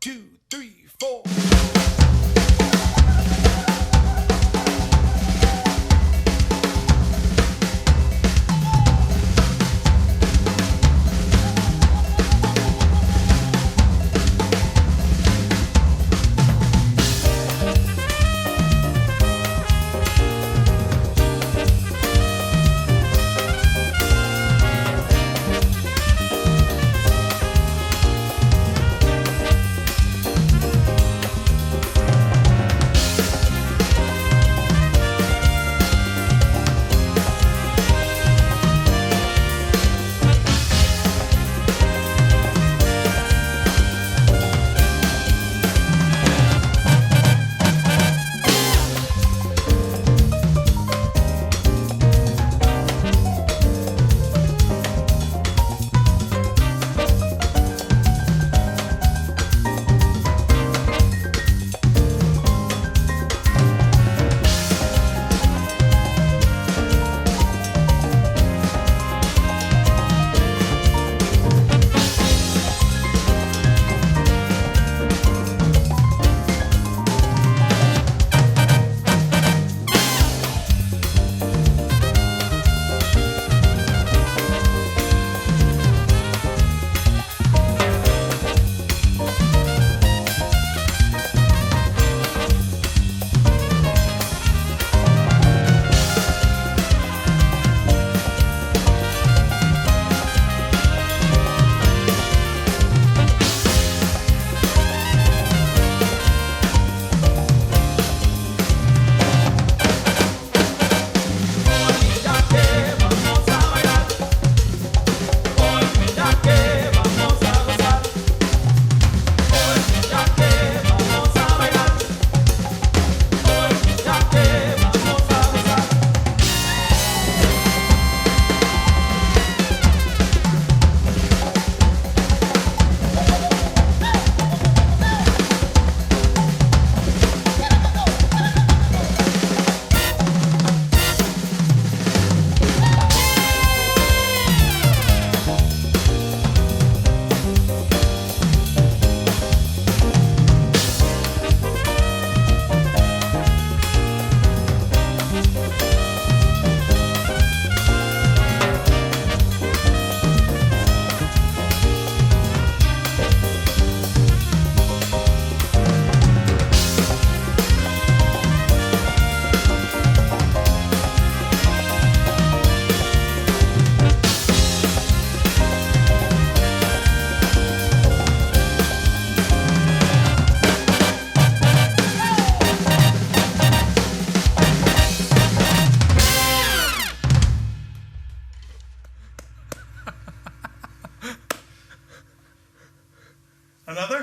2, 3, 4.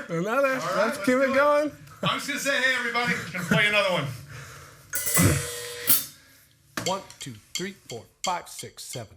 Another. Let's keep it going. I'm just going to say, hey, everybody. Going to play another one. 1, 2, 3, 4, 5, 6, 7.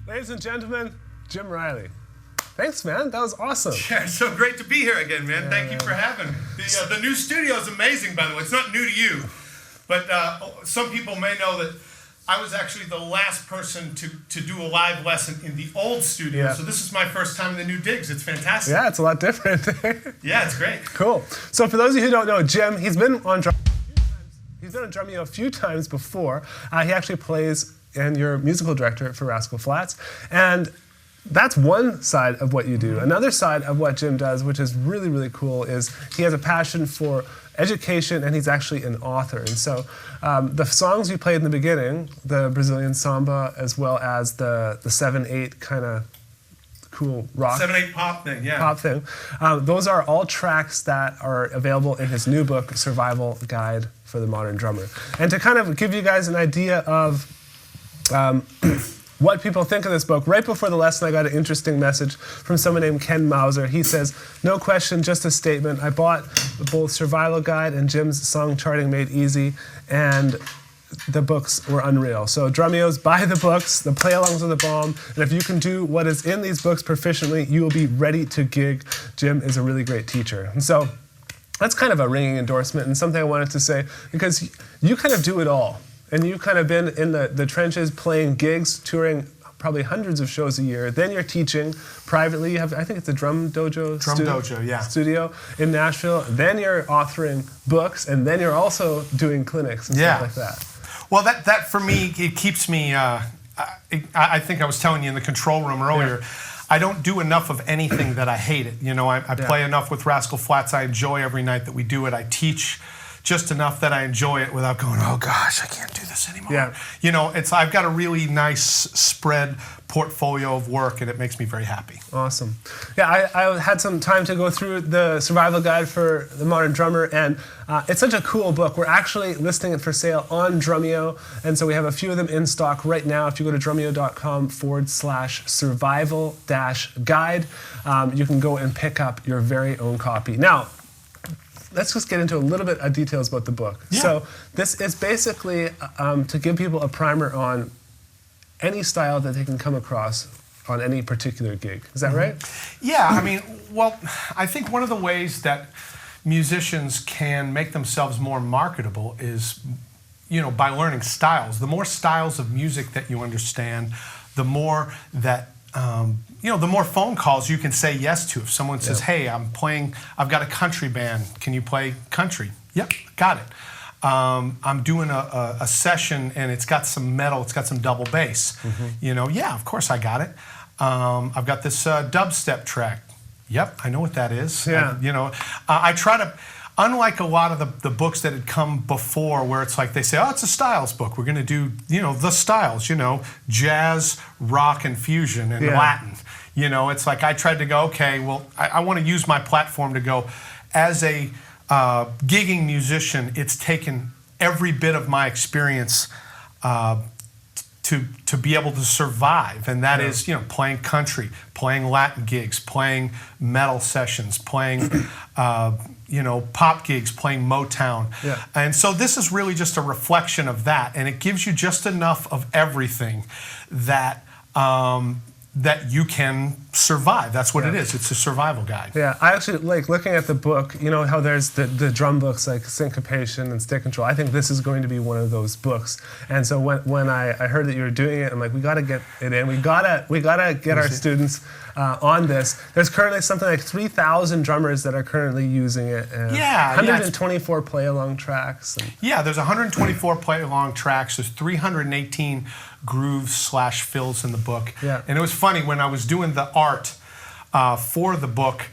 Ladies and gentlemen, Jim Riley. Thanks, man. That was awesome. Yeah, it's so great to be here again, man. Thank you for having me. The new studio is amazing, by the way. It's not new to you, but some people may know that I was actually the last person to do a live lesson in the old studio. Yeah. So this is my first time in the new digs. It's fantastic. Yeah, it's a lot different. Yeah, it's great. Cool. So for those of you who don't know, Jim, he's been on Drumeo a few times before. He actually plays and you're musical director for Rascal Flatts. And that's one side of what you do. Another side of what Jim does, which is really, really cool, is he has a passion for education, and he's actually an author. And so the songs you played in the beginning, the Brazilian Samba, as well as the 7/8 kind of cool rock. 7/8 pop thing, yeah. Pop thing. Those are all tracks that are available in his new book, Survival Guide for the Modern Drummer. And to kind of give you guys an idea of what people think of this book, right before the lesson I got an interesting message from someone named Ken Mauser. He says, "No question, just a statement. I bought both Survival Guide and Jim's Song Charting Made Easy, and the books were unreal. So Drumeo's buy the books, the play-alongs are the bomb, and if you can do what is in these books proficiently, you will be ready to gig. Jim is a really great teacher." And so that's kind of a ringing endorsement and something I wanted to say, because you kind of do it all. And you've kind of been in the trenches playing gigs, touring probably hundreds of shows a year. Then you're teaching privately. You have, I think it's a Drum Dojo studio in Nashville. Then you're authoring books, and then you're also doing clinics and stuff like that. Well, that for me, it keeps me, I think I was telling you in the control room earlier, I don't do enough of anything that I hate it. You know, I play enough with Rascal Flatts. I enjoy every night that we do it. I teach just enough that I enjoy it without going, oh gosh, I can't do this anymore. Yeah. You know, I've got a really nice spread portfolio of work, and it makes me very happy. Awesome. Yeah, I had some time to go through the Survival Guide for the Modern Drummer, and it's such a cool book. We're actually listing it for sale on Drumeo, and so we have a few of them in stock right now. If you go to drumeo.com/survival-guide, you can go and pick up your very own copy. Now, let's just get into a little bit of details about the book. Yeah. So this is basically to give people a primer on any style that they can come across on any particular gig. Is that right? Yeah, I mean, well, I think one of the ways that musicians can make themselves more marketable is, you know, by learning styles. The more styles of music that you understand, the more that you know, the more phone calls you can say yes to. If someone says, hey, I've got a country band, can you play country? Yep, got it. I'm doing a session and it's got some metal, it's got some double bass. You know, yeah, of course I got it. I've got this dubstep track. Yep, I know what that is. Yeah. You know, I try to, unlike a lot of the books that had come before where it's like they say, oh, it's a styles book. We're going to do, you know, the styles, you know, jazz, rock, and fusion, and Latin. You know, it's like I tried to go, okay, well, I want to use my platform to go, as a gigging musician, it's taken every bit of my experience to be able to survive, and that is, you know, playing country, playing Latin gigs, playing metal sessions, playing you know, pop gigs, playing Motown. Yeah. And so this is really just a reflection of that, and it gives you just enough of everything that that you can survive. That's what it is. It's a survival guide. Yeah, I actually like looking at the book. You know how there's the drum books like Syncopation and Stick Control. I think this is going to be one of those books. And so when I heard that you were doing it, I'm like, we got to get it in. We gotta get our students on this. There's currently something like 3,000 drummers that are currently using it. And 124 play-along tracks. Yeah, there's 124 play-along tracks. There's 318 grooves/fills in the book. Yeah. And it was funny, when I was doing the art for the book,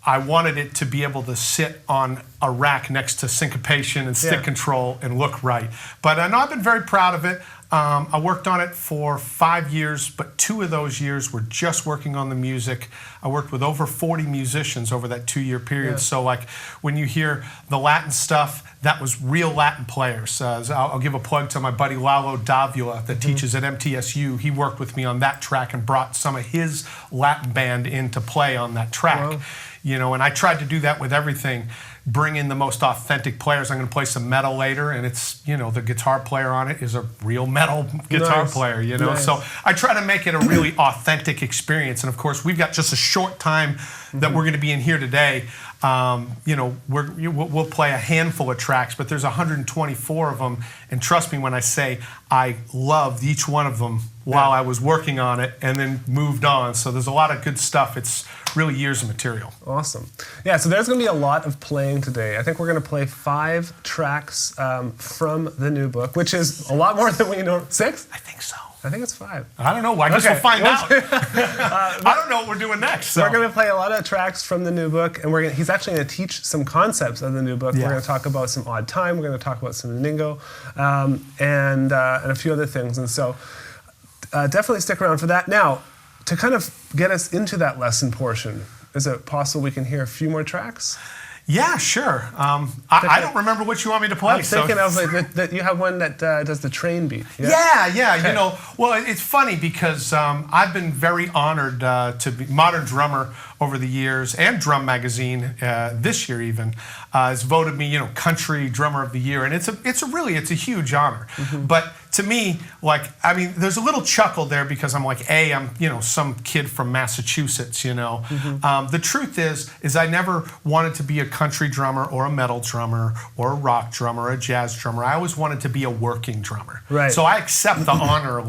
I wanted it to be able to sit on a rack next to Syncopation and Stick Control and look right. But I know I've been very proud of it. I worked on it for 5 years, but 2 of those years were just working on the music. I worked with over 40 musicians over that 2-year period. Yeah. So like when you hear the Latin stuff, that was real Latin players. I'll give a plug to my buddy Lalo Davila that teaches at MTSU. He worked with me on that track and brought some of his Latin band in to play on that track. Wow. You know, and I tried to do that with everything. bring in the most authentic players. I'm going to play some metal later, and it's, the guitar player on it is a real metal guitar player, Nice. So I try to make it a really authentic experience. And of course, we've got just a short time that we're going to be in here today. We'll play a handful of tracks, but there's 124 of them. And trust me when I say I loved each one of them while I was working on it and then moved on. So there's a lot of good stuff. It's really years of material. Awesome. Yeah, so there's going to be a lot of playing today. I think we're going to play 5 tracks from the new book, which is a lot more than we know. 6? I think so. I think it's 5. I don't know. I guess we'll find out. I don't know what we're doing next. So. We're going to play a lot of tracks from the new book, and he's actually going to teach some concepts of the new book. Yeah. We're going to talk about some odd time. We're going to talk about some Naningo, and a few other things. And so definitely stick around for that. Now, to kind of get us into that lesson portion, is it possible we can hear a few more tracks? Yeah, sure. I don't remember what you want me to play. I'm thinking of that you have one that does the train beat. Yeah. Okay. Well, it's funny because I've been very honored to be Modern Drummer over the years, and Drum Magazine this year even has voted me, Country Drummer of the Year, and it's a huge honor. But to me, there's a little chuckle there because I'm like, I'm some kid from Massachusetts. The truth is I never wanted to be a country drummer or a metal drummer or a rock drummer or a jazz drummer. I always wanted to be a working drummer. Right. So I accept the honor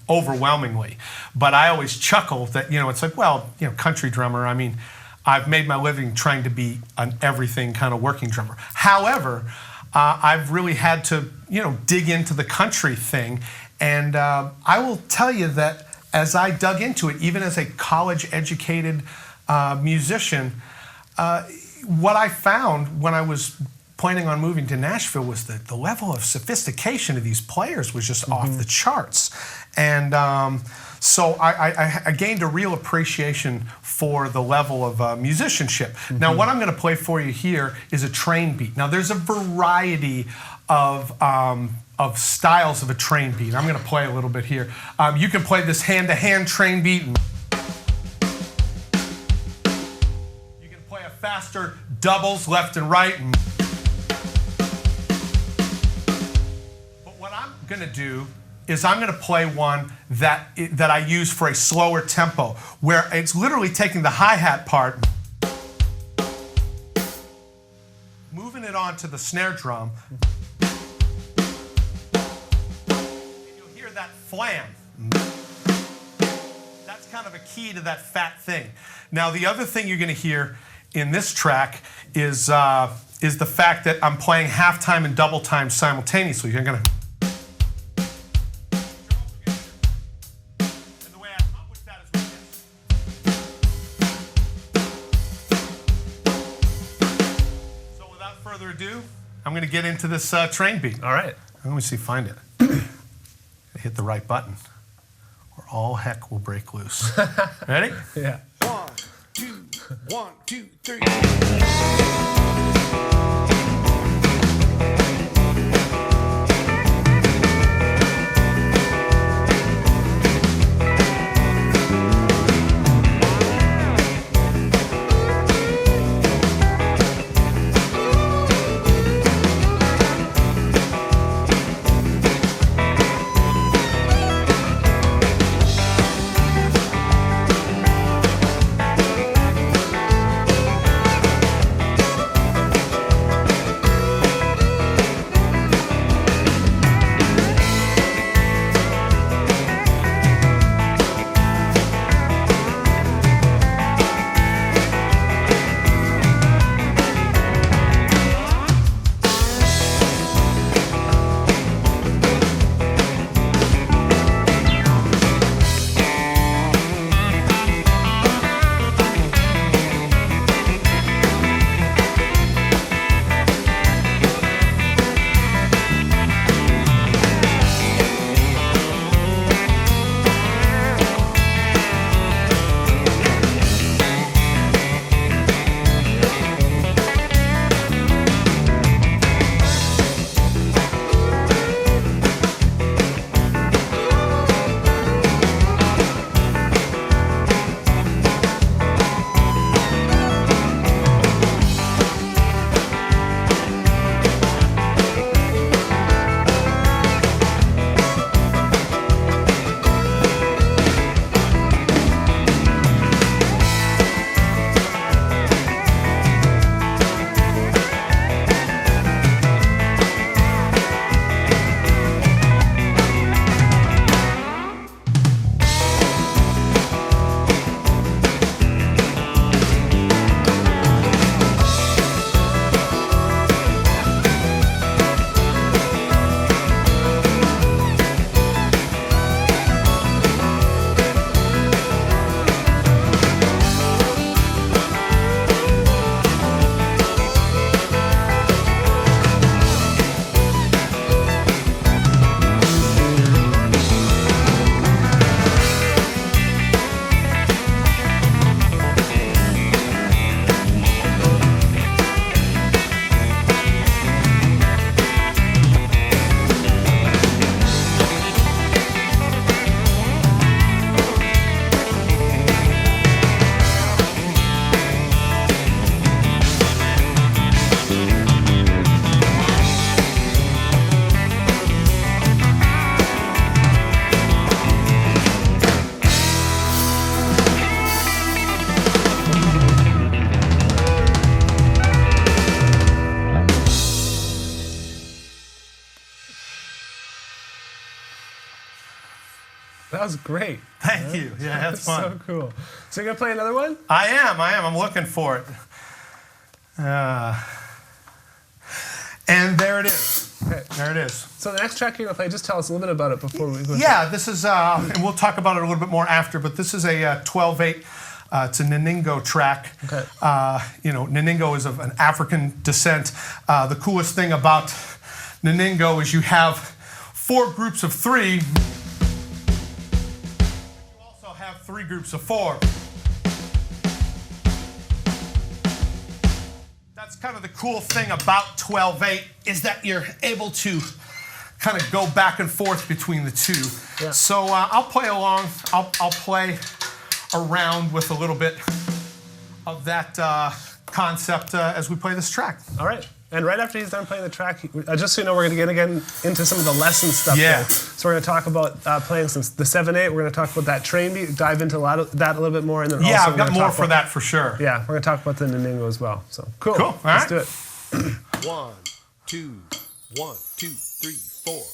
overwhelmingly. But I always chuckle that, it's like, well, country drummer, I mean, I've made my living trying to be an everything kind of working drummer. However, I've really had to, dig into the country thing. And I will tell you that as I dug into it, even as a college-educated musician, what I found when I was planning on moving to Nashville was that the level of sophistication of these players was just off the charts. And so I gained a real appreciation for the level of musicianship. Now, what I'm going to play for you here is a train beat. Now, there's a variety of styles of a train beat. I'm going to play a little bit here. You can play this hand-to-hand train beat. You can play a faster doubles left and right. But what I'm going to do is I'm going to play one that I use for a slower tempo, where it's literally taking the hi-hat part, moving it onto the snare drum, and you'll hear that flam. That's kind of a key to that fat thing. Now, the other thing you're going to hear in this track is the fact that I'm playing half time and double time simultaneously. You're going to. I'm going to get into this train beat. All right. Let me see, find it. Hit the right button, or all heck will break loose. Ready? Yeah. 1, 2, 1, 2, 3. was great. Thank you. Yeah, that's fun. So cool. So you're gonna play another one? I am. I'm looking for it. And there it is. Okay. There it is. So the next track you're gonna play, just tell us a little bit about it before we go. Yeah, this is, and we'll talk about it a little bit more after, but this is a 12/8. It's a Naningo track. Okay. Naningo is of an African descent. The coolest thing about Naningo is you have 4 groups of 3. You also have 3 groups of 4. That's kind of the cool thing about 12/8 is that you're able to kind of go back and forth between the two. Yeah. So I'll play along. I'll play around with a little bit of that concept as we play this track. All right. And right after he's done playing the track, just so you know, we're going to get into some of the lesson stuff. Yeah. There. So we're going to talk about playing the 7/8. We're going to talk about that train beat, dive into a lot of that a little bit more, and then Yeah, also I've got more for that for sure. Yeah, we're going to talk about the Naningo as well. So cool. Cool. All Let's right. do it. 1, 2, 1, 2, 3, 4.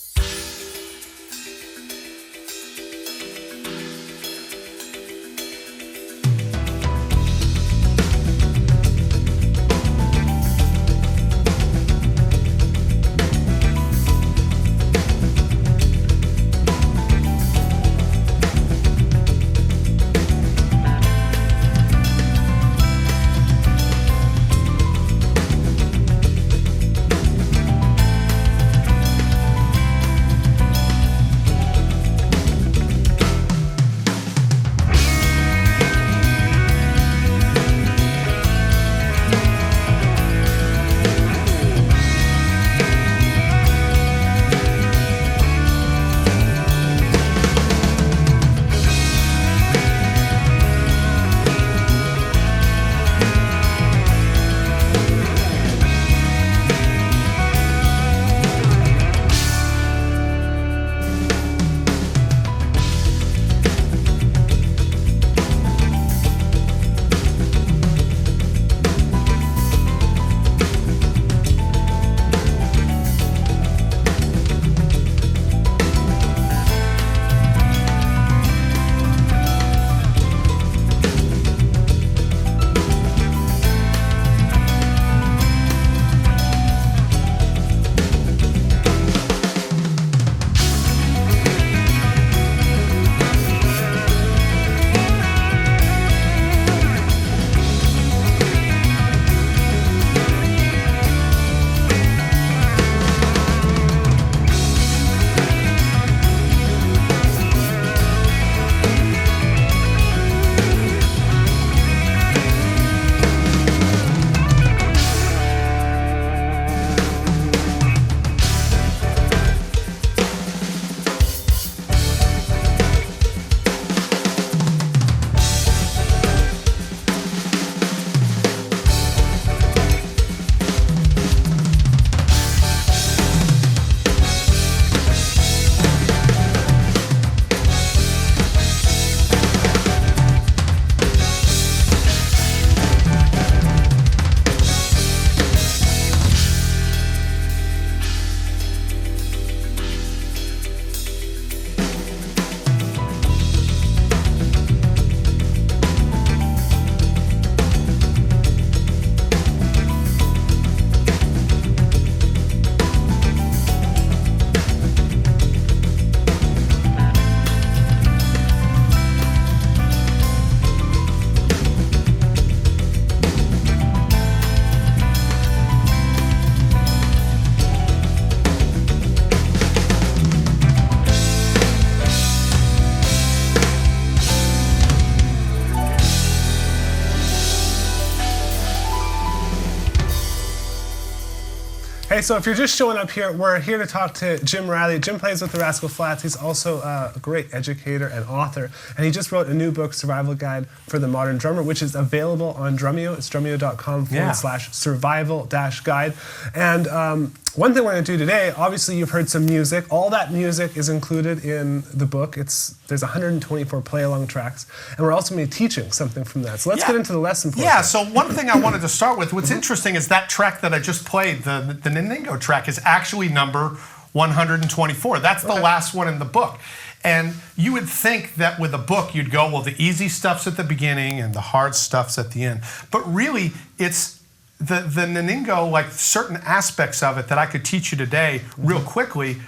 Hey, so if you're just showing up here, we're here to talk to Jim Riley. Jim plays with the Rascal Flatts. He's also a great educator and author. And he just wrote a new book, Survival Guide for the Modern Drummer, which is available on Drumeo. It's drumeo.com/survival-guide. And one thing we're going to do today, obviously you've heard some music. All that music is included in the book. There's 124 play-along tracks. And we're also going to be teaching something from that. So let's get into the lesson portion. Yeah, so one thing I wanted to start with, what's interesting is that track that I just played, the Naningo track, is actually number 124. That's the last one in the book. And you would think that with a book, you'd go, well, the easy stuff's at the beginning and the hard stuff's at the end. But really, it's the Naningo, like certain aspects of it that I could teach you today real quickly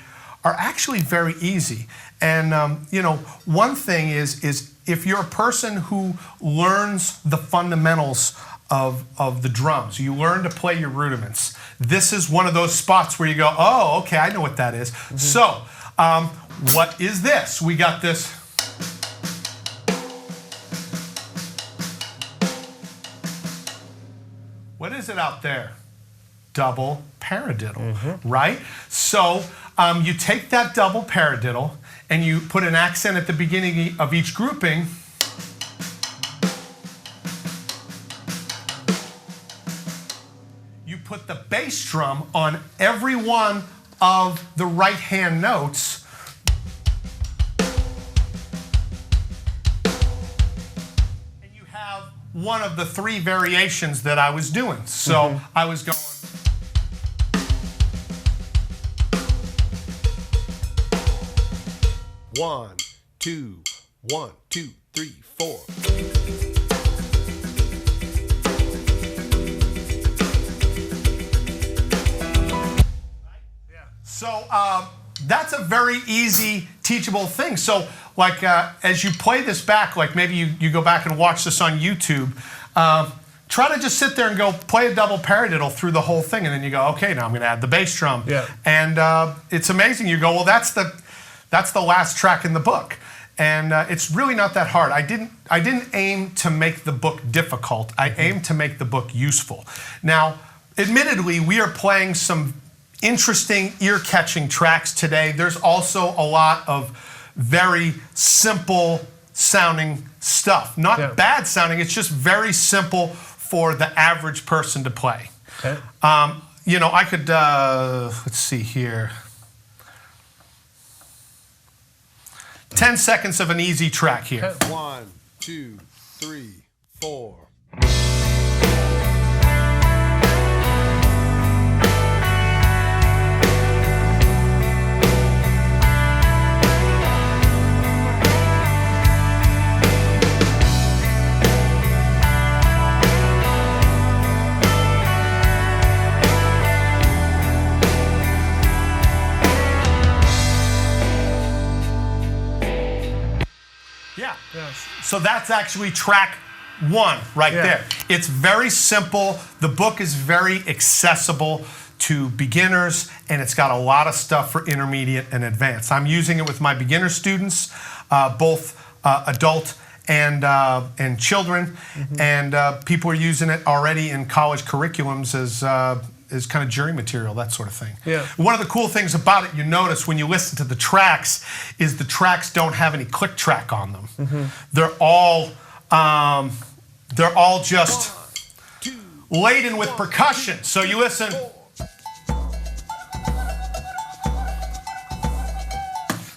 are actually very easy. And, you know, one thing is if you're a person who learns the fundamentals of the drums, you learn to play your rudiments, this is one of those spots where you go, oh, okay, I know what that is. So, what is this? We got this. What is it out there? Double paradiddle, right? So you take that double paradiddle and you put an accent at the beginning of each grouping. You put the bass drum on every one of the right-hand notes. And you have one of the three variations that I was doing. So I was going. One, two, 1, 2, 3, 4. So that's a very easy, teachable thing. So like as you play this back, like maybe you go back and watch this on YouTube, try to just sit there and go play a double paradiddle through the whole thing. And then you go, okay, now I'm going to add the bass drum. Yeah. And it's amazing. You go, well, that's the last track in the book. And it's really not that hard. I didn't aim to make the book difficult. I aimed to make the book useful. Now, admittedly, we are playing some interesting, ear-catching tracks today. There's also a lot of very simple sounding stuff. Not bad sounding, it's just very simple for the average person to play. Okay. You know, I could, let's see here. 10 seconds of an easy track here. 1, 2, 3, 4. So that's actually track 1 right there. It's very simple. The book is very accessible to beginners, and it's got a lot of stuff for intermediate and advanced. I'm using it with my beginner students, both adult and children, and people are using it already in college curriculums as kind of jury material, that sort of thing. Yeah. One of the cool things about it, you notice when you listen to the tracks, is the tracks don't have any click track on them. They're all just 1, 2, laden with percussion. So you listen.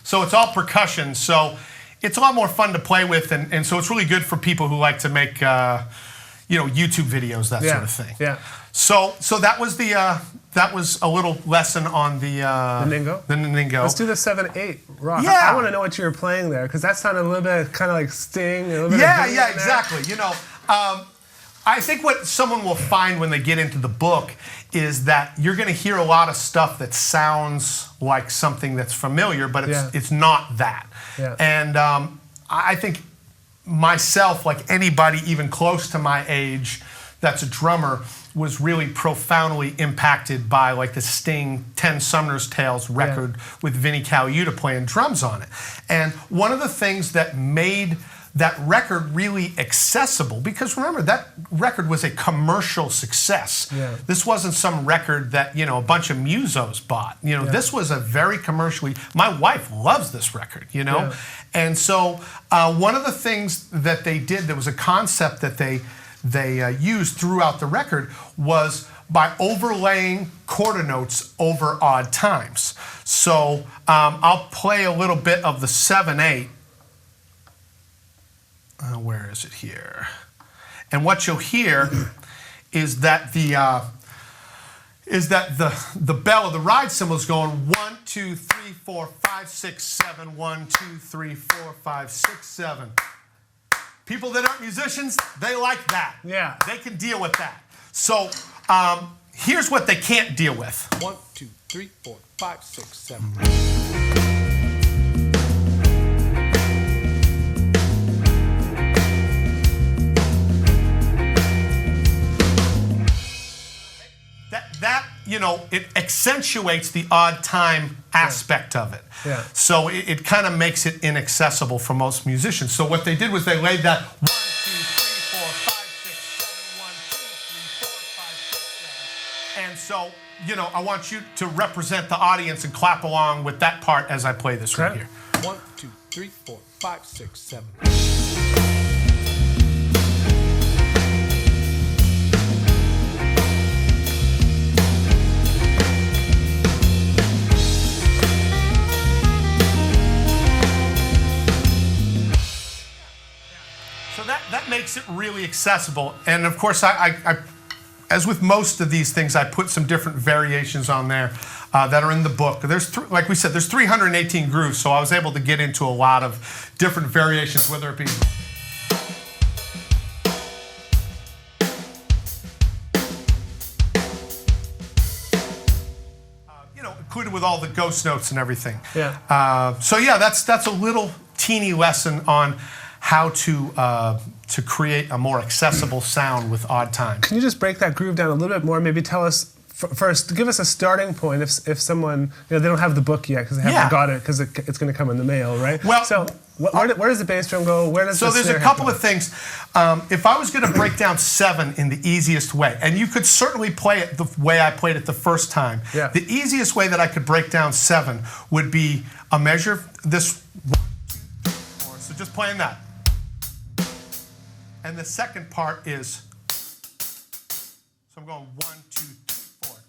So it's all percussion. So it's a lot more fun to play with, and so it's really good for people who like to make you know, YouTube videos, that sort of thing. Yeah. So that was that was a little lesson on the Naningo? The Naningo. Let's do the 7/8 rock. Yeah. I want to know what you were playing there, because that sounded a little bit kind of like Sting. A little bit Yeah, of yeah, exactly. You know, I think what someone will find when they get into the book is that you're going to hear a lot of stuff that sounds like something that's familiar, but it's not that. Yeah. And I think myself, like anybody even close to my age that's a drummer, was really profoundly impacted by like the Sting 10 Sumner's Tales record with Vinnie Colaiuta playing drums on it. And one of the things that made that record really accessible, because remember, that record was a commercial success. Yeah. This wasn't some record that, you know, a bunch of musos bought. You know, this was a very commercially, my wife loves this record, you know? Yeah. And so one of the things that they did, there was a concept that they used throughout the record, was by overlaying quarter notes over odd times. So I'll play a little bit of the 7/8. Where is it here? And what you'll hear is that is that the bell of the ride cymbal is going 1, 2, 3, 4, 5, 6, 7, 1, 2, 3, 4, 5, 6, 7. People that aren't musicians, they like that. Yeah. They can deal with that. So here's what they can't deal with. 1, 2, 3, 4, 5, 6, 7. That it accentuates the odd time aspect of it. Yeah. So it kind of makes it inaccessible for most musicians. So what they did was they laid that 1, 2, 3, 4, 5, 6, 7, 1, 2, 3, 4, 5, 6, 7. And so, I want you to represent the audience and clap along with that part as I play this right here. 1, 2, 3, 4, 5, 6, 7. That makes it really accessible. And of course, I as with most of these things, I put some different variations on there that are in the book. Like we said, there's 318 grooves, so I was able to get into a lot of different variations, whether it be included with all the ghost notes and everything. Yeah. So yeah, that's a little teeny lesson on how to create a more accessible sound with odd time. Can you just break that groove down a little bit more? Maybe tell us first, give us a starting point if someone, they don't have the book yet because they haven't got it because it's going to come in the mail, right? Well, so where does the bass drum go? Where does so there's a couple of things. If I was going to break down 7 in the easiest way, and you could certainly play it the way I played it the first time, the easiest way that I could break down 7 would be a measure, this 1, 2, 3, 4, so just playing that. And the second part is, so I'm going 1, 2, 3, 4. 1,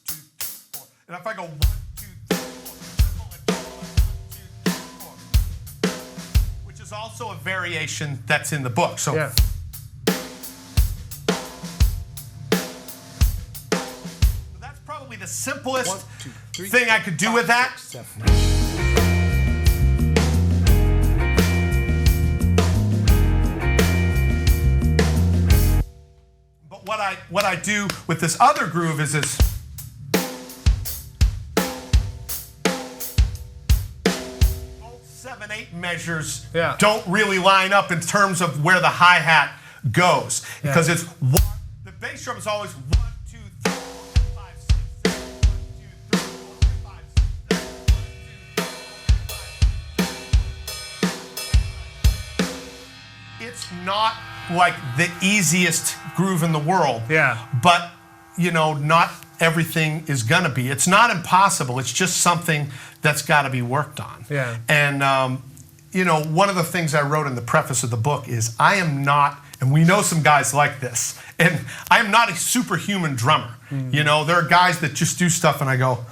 2, 3, 4. And if I go 1, 2, 3, 4, which is also a variation that's in the book. So, so that's probably the simplest 1, 2, 3, thing I could do 5, with that. 6, 7. What I do with this other groove is this. Both 7, 8 measures don't really line up in terms of where the hi-hat goes because it's 1. The bass drum is always 1, 2, 3, 4, 5, 6, 7, 1, 2, 3, 4, 5, 6, 7, 1, 2, 3, 4, 5. It's not like the easiest groove in the world. But, not everything is going to be. It's not impossible. It's just something that's got to be worked on. And, one of the things I wrote in the preface of the book is I am not, and we know some guys like this, and I am not a superhuman drummer. There are guys that just do stuff and I go,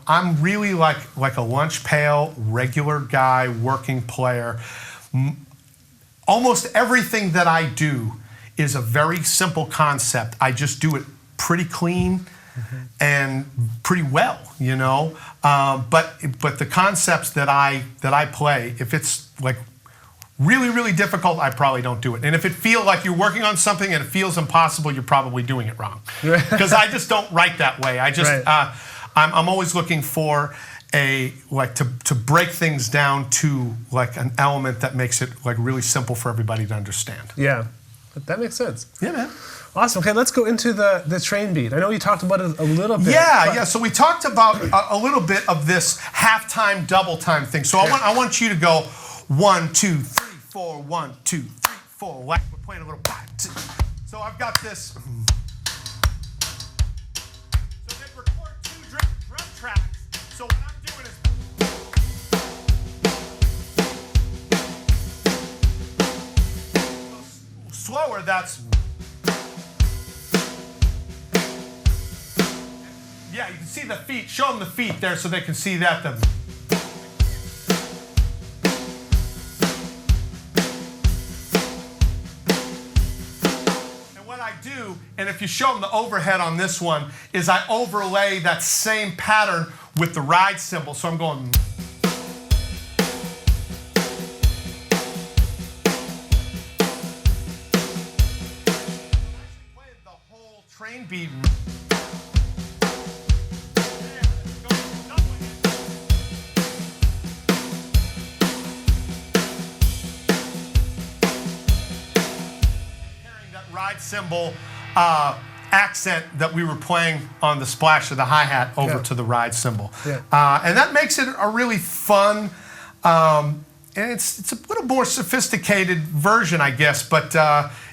I'm really like a lunch pail, regular guy, working player. Almost everything that I do is a very simple concept. I just do it pretty clean and pretty well, But the concepts that I play, if it's like really, really difficult, I probably don't do it. And if it feels like you're working on something and it feels impossible, you're probably doing it wrong. Because I just don't write that way. I just I'm always looking for to break things down to like an element that makes it like really simple for everybody to understand. Yeah, that makes sense. Yeah, man. Awesome. Okay, let's go into the train beat. I know you talked about it a little bit. Yeah. So we talked about a little bit of this halftime, double time thing. So I want you to go 1, 2, 3, 4, 1, 2, 3, 4. Like we're playing a little 1, 2. So I've got this. So they record 2 drum tracks. So what I'm doing is. Slower, that's. Yeah, you can see the feet. Show them the feet there so they can see that. And what I do and if you show them the overhead on this one, is I overlay that same pattern with the ride cymbal. So I'm going. Playing the whole train beat. Ride cymbal accent that we were playing on the splash of the hi-hat over to the ride cymbal. Yeah. And that makes it a really fun, and it's a little more sophisticated version, I guess, but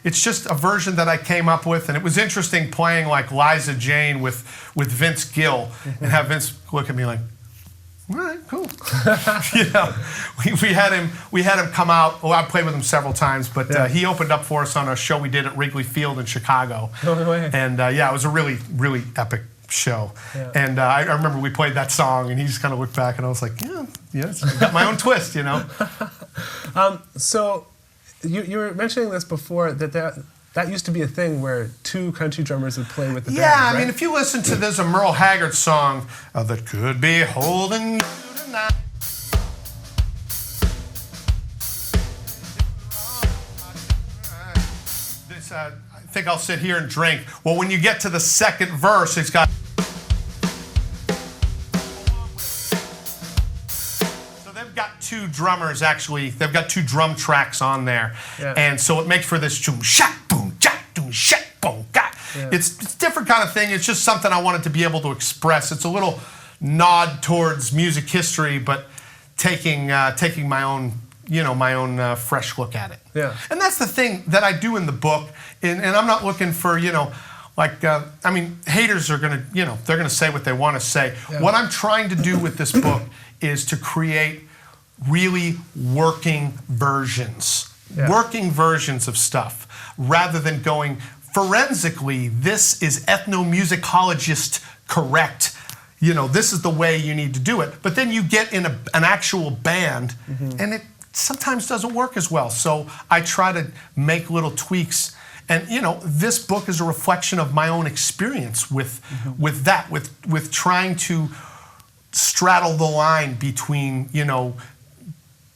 it's just a version that I came up with, and it was interesting playing like Liza Jane with Vince Gill, and have Vince look at me like, all right, cool. You know, we had him come out. Well, I played with him several times, but he opened up for us on a show we did at Wrigley Field in Chicago. No way. And it was a really, really epic show. Yeah. And I remember we played that song, and he just kind of looked back, and I was like, yes, I got my own twist, you know. So you were mentioning this before, that used to be a thing where two country drummers would play with the band, right? I mean, if you listen to, there's a Merle Haggard song that could be holding you tonight. This, I think I'll sit here and drink. Well, when you get to the second verse, it's got. So they've got two drummers, actually. They've got two drum tracks on there. Yeah. And so it makes for this boom, shak, boom, jack, boom, shak, boom, got. Yeah. It's a different kind of thing. It's just something I wanted to be able to express. It's a little nod towards music history, but taking my own, fresh look at it. Yeah. And that's the thing that I do in the book. And I'm not looking for, haters are going to, they're going to say what they want to say. Yeah. What I'm trying to do with this book is to create really working versions of stuff, rather than going forensically, this is ethnomusicologist correct, this is the way you need to do it. But then you get in an actual band, and it sometimes doesn't work as well. So I try to make little tweaks. And this book is a reflection of my own experience with trying to straddle the line between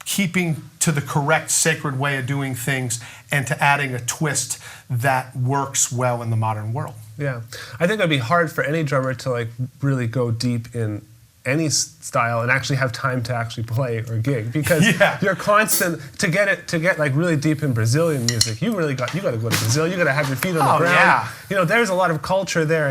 keeping to the correct sacred way of doing things and to adding a twist that works well in the modern world. Yeah, I think it'd be hard for any drummer to really go deep in any style and actually have time to actually play or gig, because you're constant to get really deep in Brazilian music. You got to go to Brazil. You got to have your feet on the ground. Yeah. There's a lot of culture there,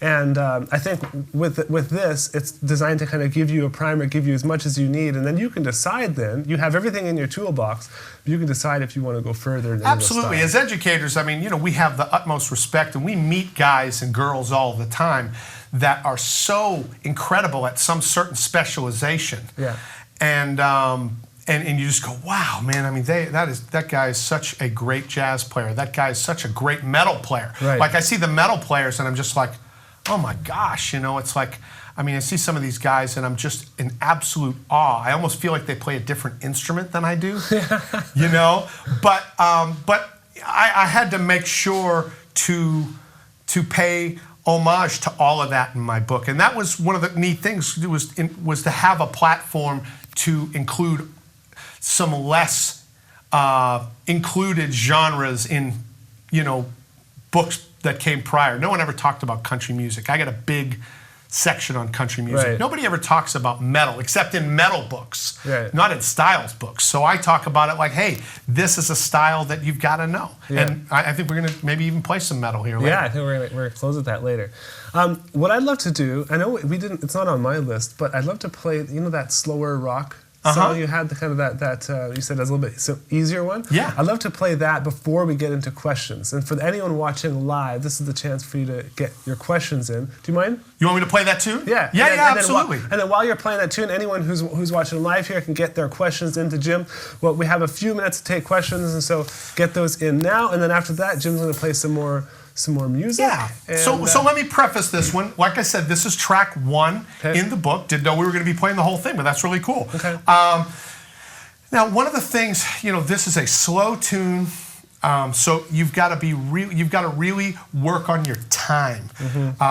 and I think with this, it's designed to kind of give you a primer, give you as much as you need, and then you can decide. Then you have everything in your toolbox. You can decide if you want to go further. Absolutely. As educators, we have the utmost respect, and we meet guys and girls all the time that are so incredible at some certain specialization. Yeah. And you just go, wow, man, that guy is such a great jazz player. That guy is such a great metal player. Right. Like, I see the metal players and I'm just like, oh my gosh, it's like, I see some of these guys and I'm just in absolute awe. I almost feel like they play a different instrument than I do, But I had to make sure to pay homage to all of that in my book, and that was one of the neat things. Was to have a platform to include some less included genres in books that came prior. No one ever talked about country music. I got a big section on country music. Right. Nobody ever talks about metal except in metal books, right. Not in styles books. So I talk about it like, hey, this is a style that you've got to know. Yeah. And I think we're going to maybe even play some metal here later. Yeah, I think we're going to close with that later. What I'd love to do, I know we didn't, it's not on my list, but I'd love to play, that slower rock song you had, the kind of that you said as a little bit easier one. Yeah. I'd love to play that before we get into questions. And for anyone watching live, this is the chance for you to get your questions in. Do you mind? You want me to play that tune? Yeah. Absolutely. And then while you're playing that tune, anyone who's watching live here can get their questions into Jim. Well, we have a few minutes to take questions, and so get those in now. And then after that, Jim's going to play some more music. Yeah. And, so let me preface this one. Like I said, this is track 1 in the book. Didn't know we were going to be playing the whole thing, but that's really cool. Okay. Now, one of the things, this is a slow tune. So you've got to really work on your time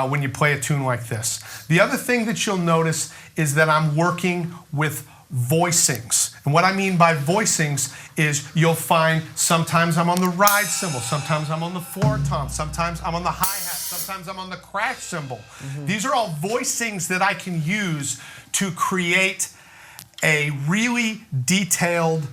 when you play a tune like this. The other thing that you'll notice is that I'm working with voicings. And what I mean by voicings is you'll find sometimes I'm on the ride cymbal, sometimes I'm on the floor tom, sometimes I'm on the hi-hat, sometimes I'm on the crash cymbal. These are all voicings that I can use to create a really detailed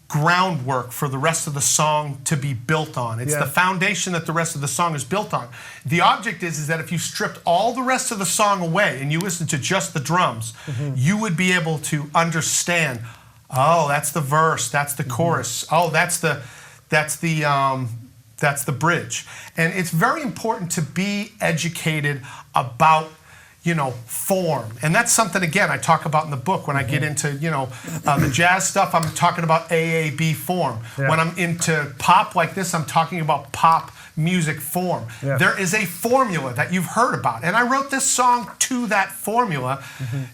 groundwork for the rest of the song to be built on. It's the foundation that the rest of the song is built on. The object is that if you stripped all the rest of the song away and you listen to just the drums, you would be able to understand, oh, that's the verse, that's the chorus, oh, that's the bridge. And it's very important to be educated about form. And that's something, again, I talk about in the book when I get into, the jazz stuff, I'm talking about AAB form. When I'm into pop like this, I'm talking about pop music form. There is a formula that you've heard about. And I wrote this song to that formula,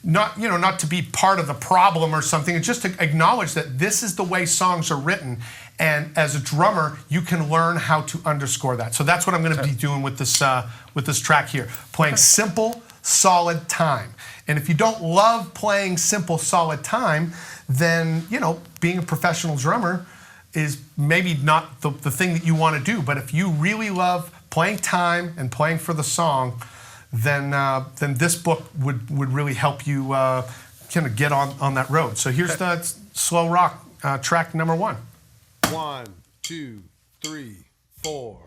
not to be part of the problem or something, it's just to acknowledge that this is the way songs are written. And as a drummer, you can learn how to underscore that. So that's what I'm going to be doing with this track here. Playing simple, solid time. And if you don't love playing simple, solid time, then, being a professional drummer is maybe not the thing that you want to do. But if you really love playing time and playing for the song, then this book would really help you kind of get on that road. So here's the slow rock track number 1. 1, 2, 3, 4.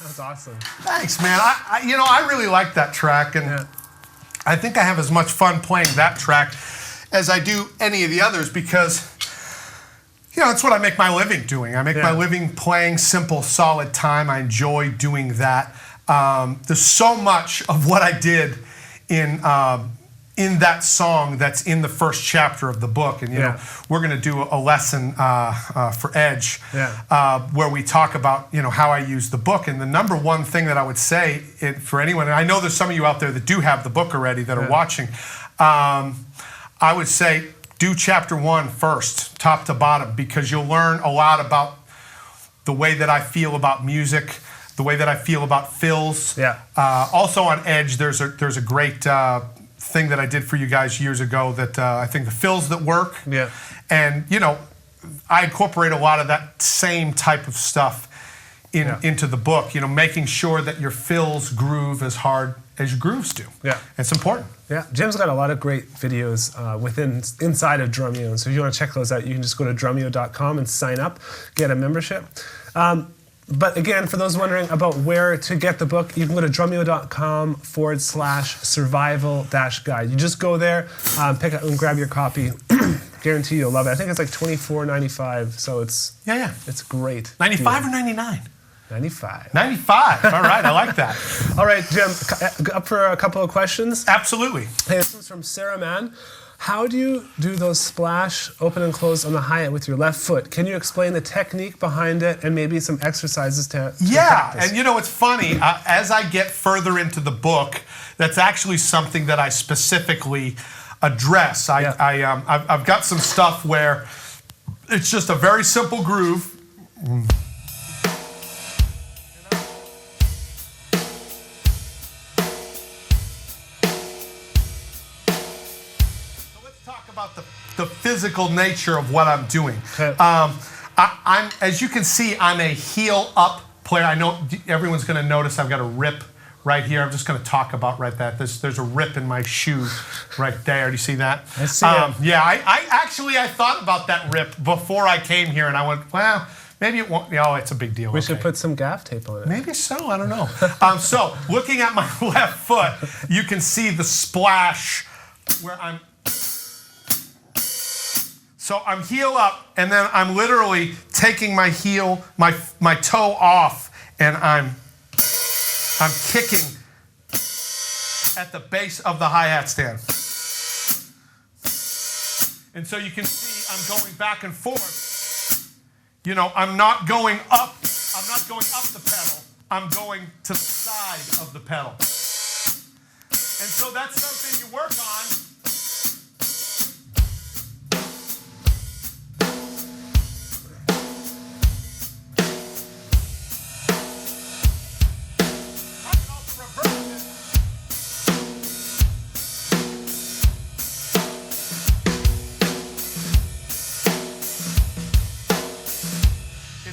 That's awesome. Thanks, man. I really like that track, and I think I have as much fun playing that track as I do any of the others because, it's what I make my living doing. I make my living playing simple, solid time. I enjoy doing that. There's so much of what I did in that song that's in the first chapter of the book, and we're going to do a lesson for Edge where we talk about how I use the book. And the number one thing that I would say for anyone, and I know there's some of you out there that do have the book already that are watching, I would say do chapter 1 first, top to bottom, because you'll learn a lot about the way that I feel about music, the way that I feel about fills. Also on Edge, there's a great thing that I did for you guys years ago that I think the fills that work. And I incorporate a lot of that same type of stuff into the book. Making sure that your fills groove as hard as your grooves do. It's important. Jim's got a lot of great videos inside of Drumeo, and so if you want to check those out, you can just go to drumeo.com and sign up, get a membership. But again, for those wondering about where to get the book, you can go to drumeo.com/survival-guide. You just go there, pick up and grab your copy. Guarantee you'll love it. I think it's like $24.95, so it's it's great. 95 or 99? 95. 95. All right, I like that. All right, Jim, up for a couple of questions? Absolutely. Hey, this one's from Sarah Mann. How do you do those splash, open and close on the hi-hat with your left foot? Can you explain the technique behind it and maybe some exercises to practice? And it's funny, as I get further into the book, that's actually something that I specifically address. I've got some stuff where it's just a very simple groove. About the physical nature of what I'm doing. I'm, as you can see, I'm a heel up player. I know everyone's going to notice I've got a rip right here. I'm just going to talk about that. There's a rip in my shoe right there. Do you see that? I see it. Yeah, I thought about that rip before I came here, and I went, well, maybe it won't. Oh, it's a big deal. We should put some gaff tape on it. Maybe so. I don't know. So looking at my left foot, you can see the splash where I'm. So I'm heel up, and then I'm literally taking my heel, my toe off, and I'm kicking at the base of the hi-hat stand. And so you can see I'm going back and forth. I'm not going up. I'm not going up the pedal. I'm going to the side of the pedal. And so that's something you work on.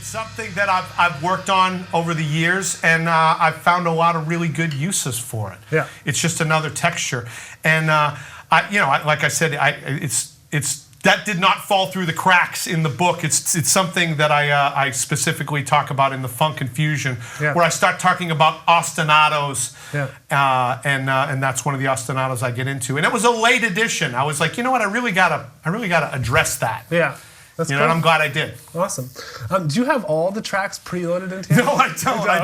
Something that I've worked on over the years, and I've found a lot of really good uses for it. It's just another texture, and like I said, it's that did not fall through the cracks in the book. It's something that I specifically talk about in the Funk and Fusion, where I start talking about ostinatos, and that's one of the ostinatos I get into. And it was a late edition. I was like, what, I really gotta address that. That's cool. And I'm glad I did. Awesome. Do you have all the tracks preloaded into here? No, I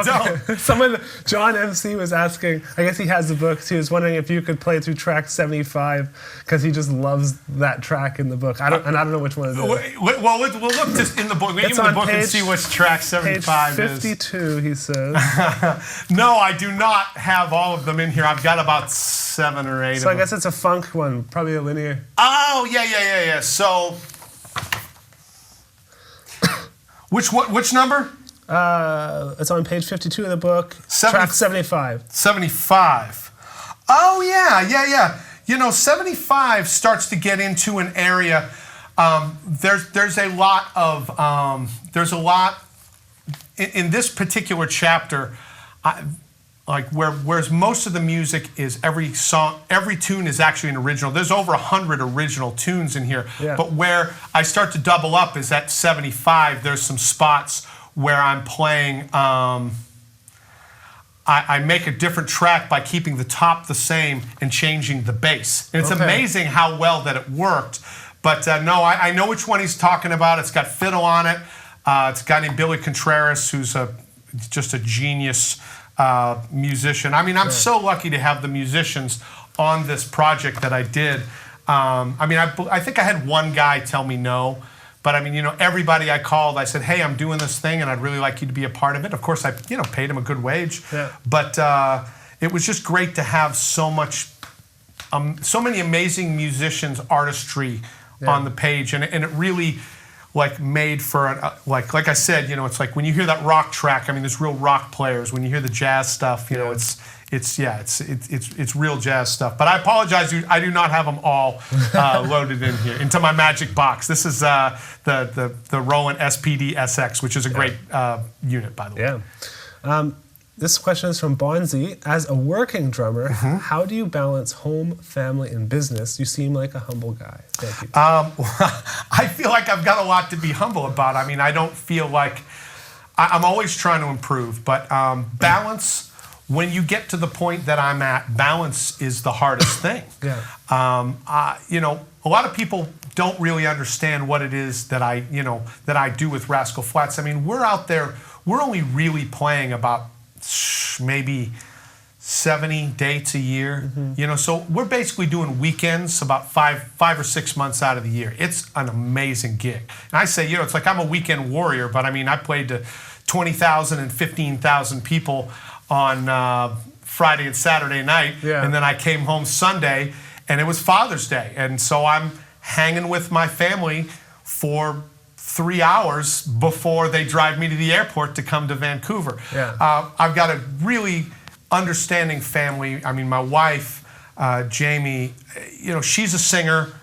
don't. Someone, John MC was asking, I guess he has the books, he was wondering if you could play through track 75, because he just loves that track in the book. I don't know which one it is. Well, we'll look just in the book. It's on the book and see which track 75 page 52, he says. No, I do not have all of them in here. I've got about 7 or 8 of them. So I guess it's a funk one, probably a linear. Oh, yeah. So... Which number? It's on page 52 of the book. Track 75. 75. Oh, yeah. 75 starts to get into an area. There's a lot in this particular chapter. Whereas most of the music is every tune is actually an original. There's over 100 original tunes in here. But where I start to double up is at 75. There's some spots where I'm playing I make a different track by keeping the top the same and changing the bass. And it's amazing how well that it worked. But no, I know which one he's talking about. It's got fiddle on it. It's a guy named Billy Contreras, who's just a genius musician. I mean, I'm so lucky to have the musicians on this project that I did. I mean, I think I had one guy tell me no. But I mean, you know, everybody I called, I said, hey, I'm doing this thing and I'd really like you to be a part of it. Of course, I, you know, paid him a good wage. Yeah. But it was just great to have so many amazing musicians, artistry on the page. And it really, like, made for, like I said, you know, it's like when you hear that rock track, I mean, there's real rock players. When you hear the jazz stuff, you know, it's real jazz stuff. But I apologize, I do not have them all loaded in here into my magic box. This is the Roland SPD SX, which is a great unit, by the way. Yeah. This question is from Bonzi. As a working drummer, how do you balance home, family, and business? You seem like a humble guy. Thank you. I feel like I've got a lot to be humble about. I mean, I don't feel like I'm always trying to improve, but balance. When you get to the point that I'm at, balance is the hardest thing. You know, a lot of people don't really understand what it is that I do with Rascal Flatts. I mean, we're out there, we're only really playing about maybe 70 dates a year. You know, so we're basically doing weekends about five or 6 months out of the year. It's an amazing gig. And I say, you know, it's like I'm a weekend warrior, but I mean, I played to 20,000 and 15,000 people on Friday and Saturday night, and then I came home Sunday, and it was Father's Day, and so I'm hanging with my family for 3 hours before they drive me to the airport to come to Vancouver. I've got a really understanding family. I mean, my wife, Jamie, you know, she's a singer.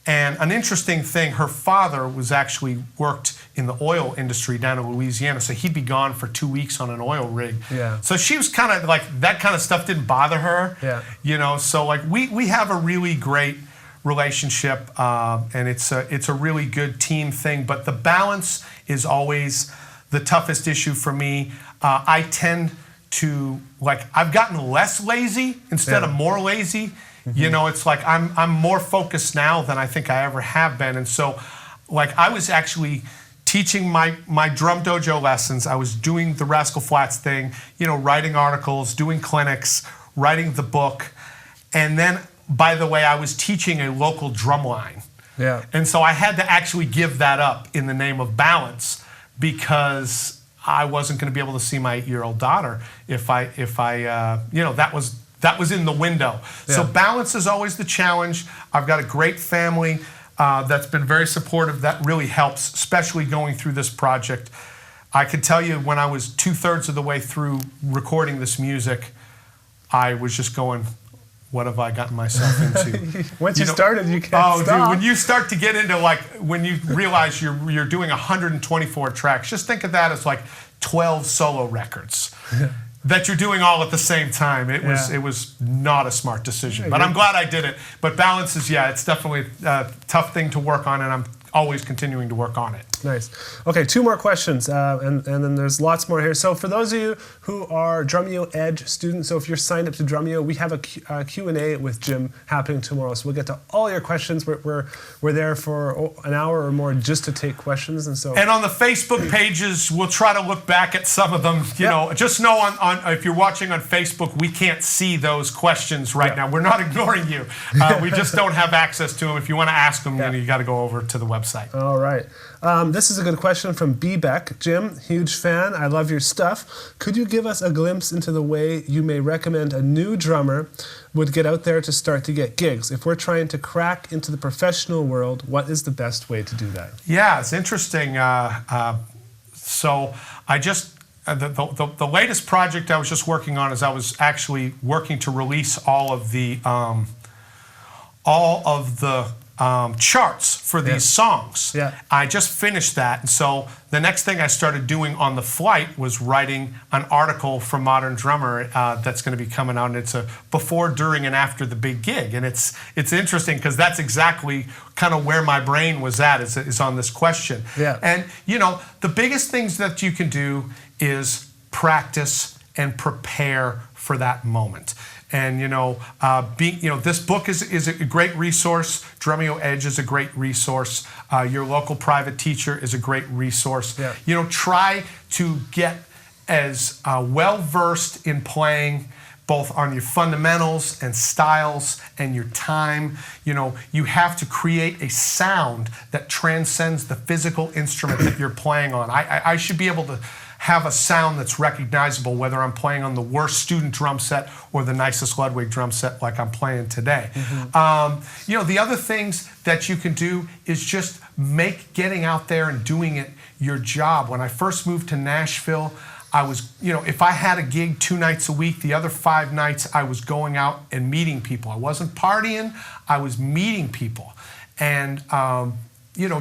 And an interesting thing, her father was actually worked in the oil industry down in Louisiana, so he'd be gone for 2 weeks on an oil rig. So she was kind of like, that kind of stuff didn't bother her. You know, so like we have a really great relationship, and it's a really good team thing. But the balance is always the toughest issue for me. I tend to, like, I've gotten less lazy instead of more lazy. You know, it's like I'm more focused now than I think I ever have been. And so, like, I was actually teaching my drum dojo lessons. I was doing the Rascal Flatts thing, you know, writing articles, doing clinics, writing the book. And then, by the way, I was teaching a local drum line. And so I had to actually give that up in the name of balance, because I wasn't going to be able to see my 8-year-old daughter if I you know, that was in the window. So balance is always the challenge. I've got a great family that's been very supportive. That really helps, especially going through this project. I could tell you, when I was 2/3 of the way through recording this music, I was just going, what have I gotten myself into? Once you started, you can't stop. Dude, when you start to get into, like, when you realize you're doing 124 tracks, just think of that as like 12 solo records. That you're doing all at the same time. It was not a smart decision, but I'm glad I did it. But balance is, it's definitely a tough thing to work on, and I'm always continuing to work on it. Nice. Okay, 2 more questions, and then there's lots more here. So for those of you who are Drumeo Edge students, so if you're signed up to Drumeo, we have a Q&A with Jim happening tomorrow. So we'll get to all your questions. We're there for an hour or more just to take questions, and on the Facebook pages, we'll try to look back at some of them. You know, just know on if you're watching on Facebook, we can't see those questions right now. We're not ignoring you. We just don't have access to them. If you want to ask them, you got to go over to the website. All right. This is a good question from B. Beck. Jim, huge fan. I love your stuff. Could you give us a glimpse into the way you may recommend a new drummer would get out there to start to get gigs? If we're trying to crack into the professional world, what is the best way to do that? Yeah, it's interesting. So I just, the latest project I was just working on is I was actually working to release all of the charts for these songs. I just finished that, and so the next thing I started doing on the flight was writing an article for Modern Drummer that's going to be coming out, and it's a before, during, and after the big gig. And it's interesting because that's exactly kind of where my brain was at, is on this question. And you know, the biggest things that you can do is practice and prepare for that moment. And this book is a great resource. Drumeo Edge is a great resource. Your local private teacher is a great resource. Yeah. Try to get as well versed in playing, both on your fundamentals and styles and your time. You have to create a sound that transcends the physical instrument that you're playing on. I should be able to have a sound that's recognizable, whether I'm playing on the worst student drum set or the nicest Ludwig drum set like I'm playing today. The other things that you can do is just make getting out there and doing it your job. When I first moved to Nashville, I was, if I had a gig 2 nights a week, the other 5 nights I was going out and meeting people. I wasn't partying, I was meeting people. And,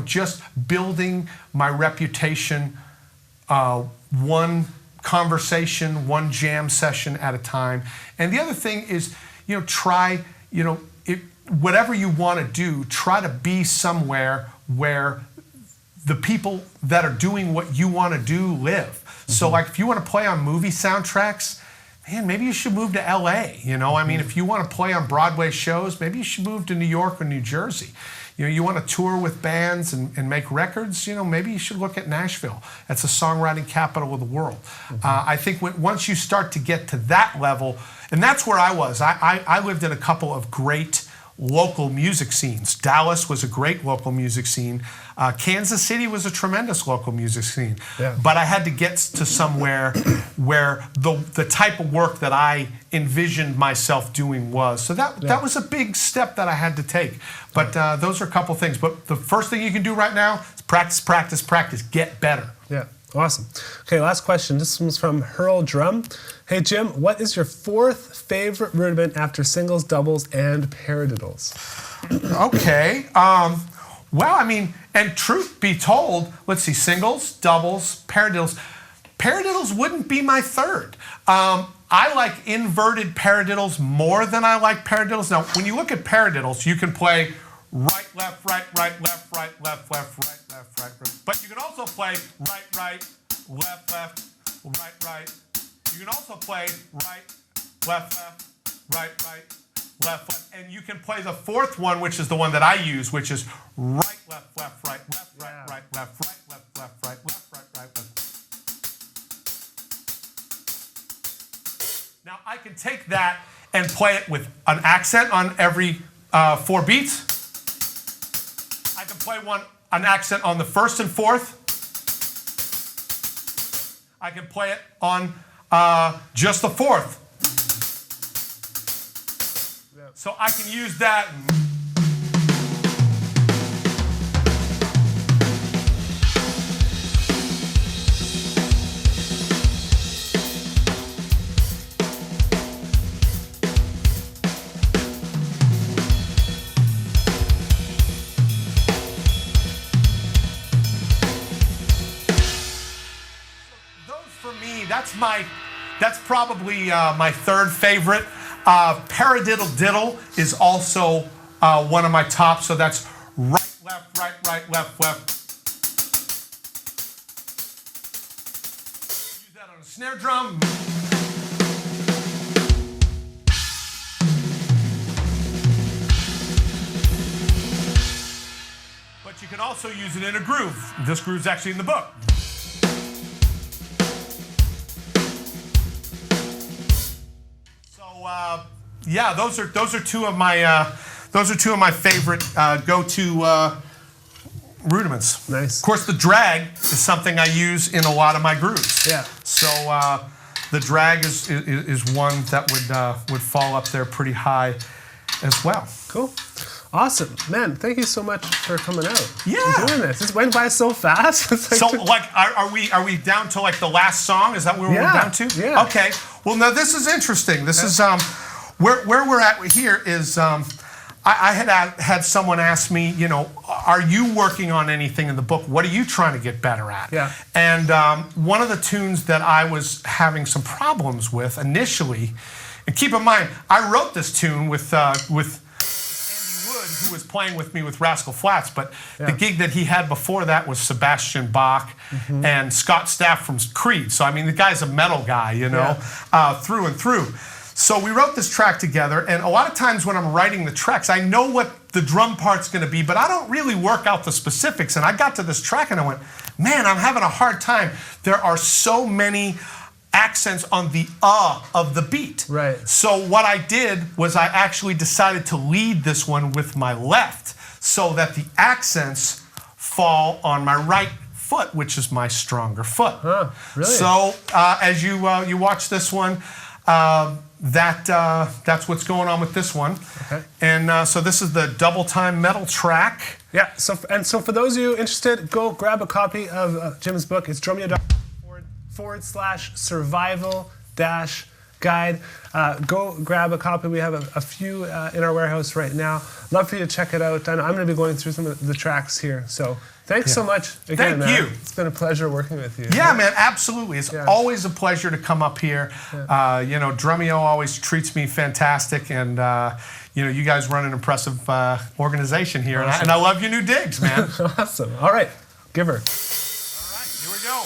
just building my reputation, one conversation, one jam session at a time. And the other thing is, try, whatever you want to do, try to be somewhere where the people that are doing what you want to do live. So like if you want to play on movie soundtracks, man, maybe you should move to LA. If you want to play on Broadway shows, maybe you should move to New York or New Jersey. You want to tour with bands and make records, maybe you should look at Nashville. That's the songwriting capital of the world. I think once you start to get to that level, and that's where I was. I lived in a couple of great local music scenes. Dallas was a great local music scene. Kansas City was a tremendous local music scene. Yeah. But I had to get to somewhere where the type of work that I envisioned myself doing was. So that was a big step that I had to take. But those are a couple things. But the first thing you can do right now is practice, practice, practice. Get better. Yeah. Awesome. Okay, last question. This one's from Hurl Drum. Hey, Jim, what is your 4th favorite rudiment after singles, doubles, and paradiddles? Okay. And truth be told, let's see, singles, doubles, paradiddles. Paradiddles wouldn't be my 3rd. I like inverted paradiddles more than I like paradiddles. Now, when you look at paradiddles, you can play right, left, right, right, left, right, left, left, right, left, right, right. But you can also play right, right, left, left, right, right. You can also play right, left, left, right, right, left, left. And you can play the 4th one, which is the one that I use, which is right, left, left, right, left, right, right, left, right, left, left, right, left, right, right, left. Now I can take that and play it with an accent on every 4 beats. I can play an accent on the 1st and 4th. I can play it on just the 4th. So I can use that. That's probably my 3rd favorite. Paradiddle diddle is also one of my tops. So that's right, left, right, right, left, left. Use that on a snare drum. But you can also use it in a groove. This groove's actually in the book. Those are two of my favorite go-to rudiments. Nice. Of course, the drag is something I use in a lot of my grooves. Yeah. So the drag is one that would fall up there pretty high as well. Cool. Awesome. Man, thank you so much for coming out. Yeah. And doing this. This went by so fast. Are we down to like the last song? Is that where we're down to? Yeah. Okay. Well, now this is interesting. This is where we're at here is I had someone ask me, are you working on anything in the book? What are you trying to get better at? Yeah. And one of the tunes that I was having some problems with initially, and keep in mind, I wrote this tune with Andy Wood, who who was playing with me with Rascal Flatts, but the gig that he had before that was Sebastian Bach and Scott Stapp from Creed. So I mean, the guy's a metal guy, you know, through and through. So we wrote this track together, and a lot of times when I'm writing the tracks, I know what the drum part's going to be, but I don't really work out the specifics. And I got to this track and I went, man, I'm having a hard time. There are so many accents on the of the beat. Right. So what I did was I actually decided to lead this one with my left so that the accents fall on my right foot, which is my stronger foot. Huh, really? So as you watch this one, that's what's going on with this one. Okay. And so this is the double time metal track. Yeah. So for those of you interested, go grab a copy of Jim's book. It's drumeo.com/survival-guide. Go grab a copy. We have a few in our warehouse right now. Love for you to check it out. And I'm going to be going through some of the tracks here. So thanks so much again, Thank you. man. It's been a pleasure working with you. Yeah, man, absolutely. It's always a pleasure to come up here. You know, Drumeo always treats me fantastic, and you know, you guys run an impressive organization here, and I love your new digs, man. Awesome. All right, give her. All right, here we go.